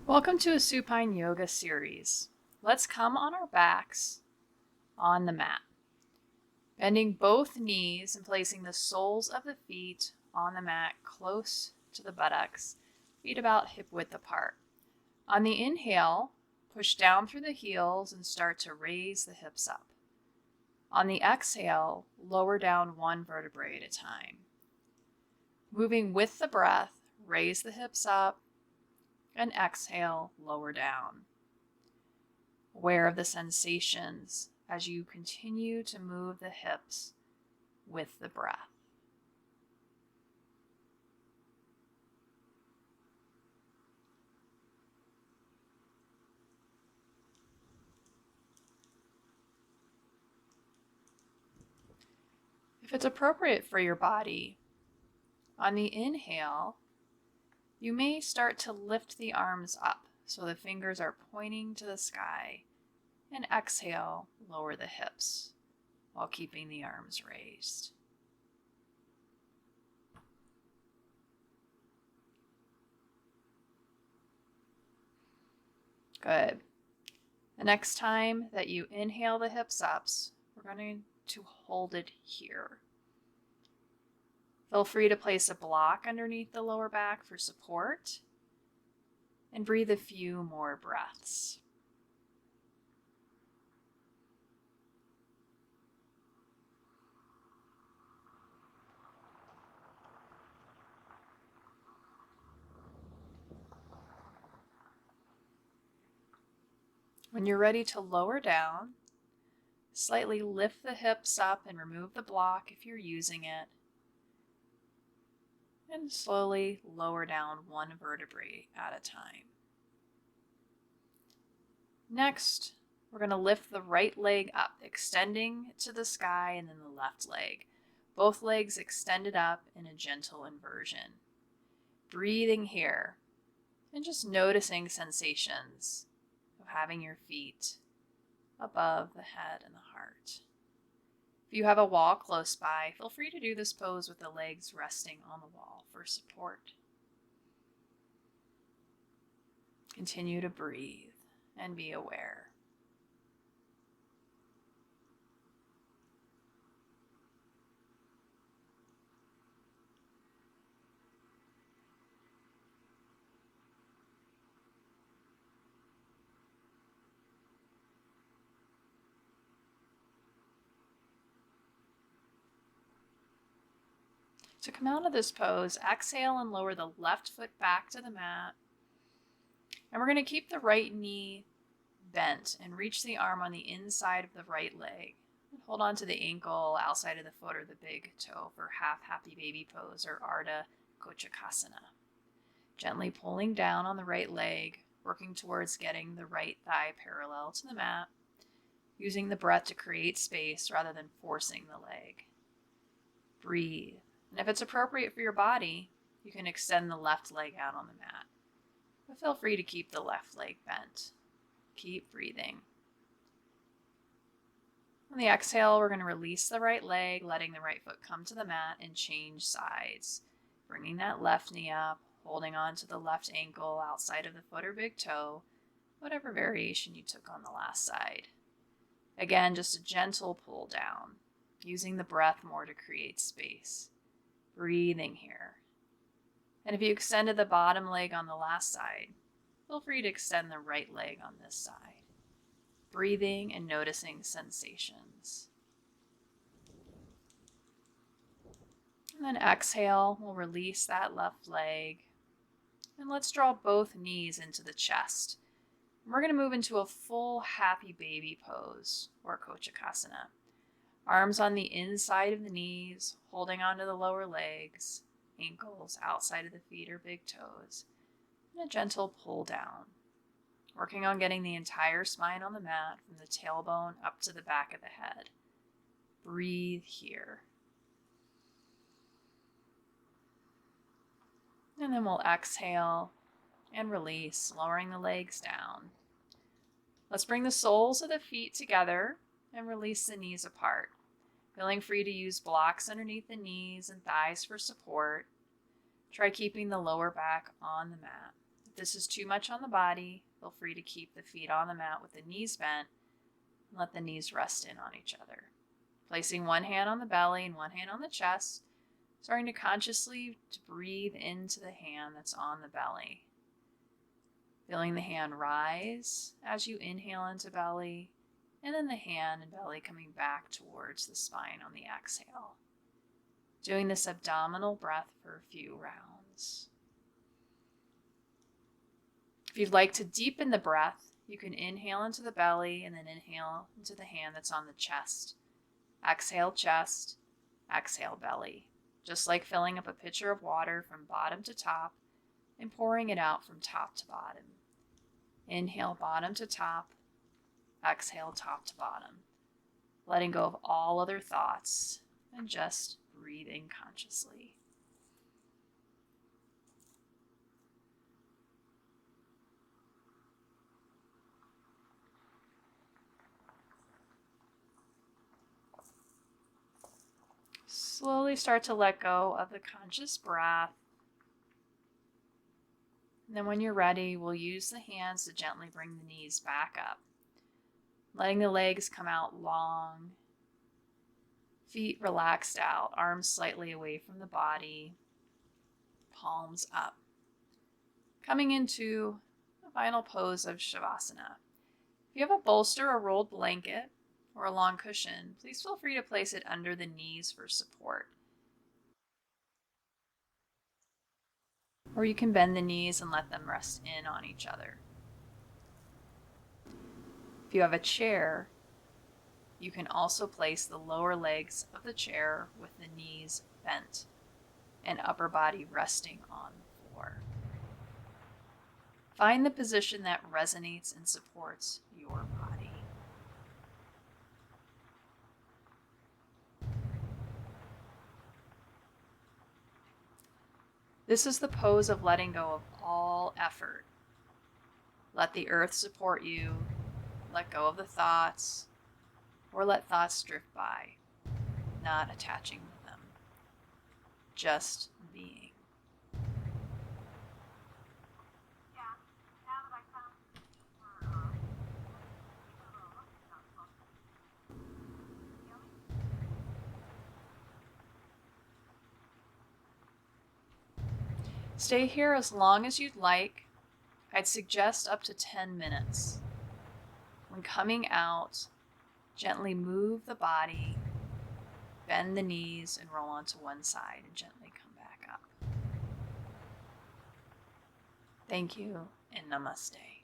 Welcome to a supine yoga series. Let's come on our backs on the mat, bending both knees and placing the soles of the feet on the mat close to the buttocks, feet about hip width apart. On the inhale, push down through the heels and start to raise the hips up. On the exhale, lower down one vertebrae at a time. Moving with the breath, raise the hips up, and exhale, lower down. Aware of the sensations as you continue to move the hips with the breath. If it's appropriate for your body, on the inhale, you may start to lift the arms up so the fingers are pointing to the sky, and exhale, lower the hips while keeping the arms raised. Good. The next time that you inhale the hips up, we're going to hold it here. Feel free to place a block underneath the lower back for support and breathe a few more breaths. When you're ready to lower down, slightly lift the hips up and remove the block if you're using it. And slowly lower down one vertebrae at a time. Next, we're going to lift the right leg up, extending to the sky, and then the left leg. Both legs extended up in a gentle inversion. Breathing here, and just noticing sensations of having your feet above the head and the heart. If you have a wall close by, feel free to do this pose with the legs resting on the wall for support. Continue to breathe and be aware. To come out of this pose, exhale and lower the left foot back to the mat. And we're going to keep the right knee bent and reach the arm on the inside of the right leg. Hold on to the ankle, outside of the foot, or the big toe for half happy baby pose or Ardha Kochakasana. Gently pulling down on the right leg, working towards getting the right thigh parallel to the mat, using the breath to create space rather than forcing the leg. Breathe. And if it's appropriate for your body, you can extend the left leg out on the mat. But feel free to keep the left leg bent. Keep breathing. On the exhale, we're going to release the right leg, letting the right foot come to the mat and change sides. Bringing that left knee up, holding on to the left ankle outside of the foot or big toe, whatever variation you took on the last side. Again, just a gentle pull down, using the breath more to create space. Breathing here. And if you extended the bottom leg on the last side, feel free to extend the right leg on this side. Breathing and noticing sensations. And then exhale, we'll release that left leg. And let's draw both knees into the chest. And we're going to move into a full happy baby pose or Kochakasana. Arms on the inside of the knees, holding onto the lower legs, ankles outside of the feet or big toes, and a gentle pull down. Working on getting the entire spine on the mat from the tailbone up to the back of the head. Breathe here. And then we'll exhale and release, lowering the legs down. Let's bring the soles of the feet together and release the knees apart. Feeling free to use blocks underneath the knees and thighs for support. Try keeping the lower back on the mat. If this is too much on the body, feel free to keep the feet on the mat with the knees bent and let the knees rest in on each other. Placing one hand on the belly and one hand on the chest, starting to consciously breathe into the hand that's on the belly. Feeling the hand rise as you inhale into belly, and then the hand and belly coming back towards the spine on the exhale. Doing this abdominal breath for a few rounds. If you'd like to deepen the breath, you can inhale into the belly and then inhale into the hand that's on the chest. Exhale chest, exhale belly. Just like filling up a pitcher of water from bottom to top and pouring it out from top to bottom. Inhale bottom to top, exhale top to bottom. Letting go of all other thoughts and just breathing consciously. Slowly start to let go of the conscious breath. And then when you're ready, we'll use the hands to gently bring the knees back up. Letting the legs come out long. Feet relaxed out, arms slightly away from the body. Palms up. Coming into the final pose of Shavasana. If you have a bolster, a rolled blanket, or a long cushion, please feel free to place it under the knees for support. Or you can bend the knees and let them rest in on each other. If you have a chair, you can also place the lower legs of the chair with the knees bent and upper body resting on the floor. Find the position that resonates and supports your body. This is the pose of letting go of all effort. Let the earth support you. Let go of the thoughts, or let thoughts drift by, not attaching to them. Just being. Stay here as long as you'd like. I'd suggest up to 10 minutes. When coming out, gently move the body, bend the knees, and roll onto one side and gently come back up. Thank you and namaste.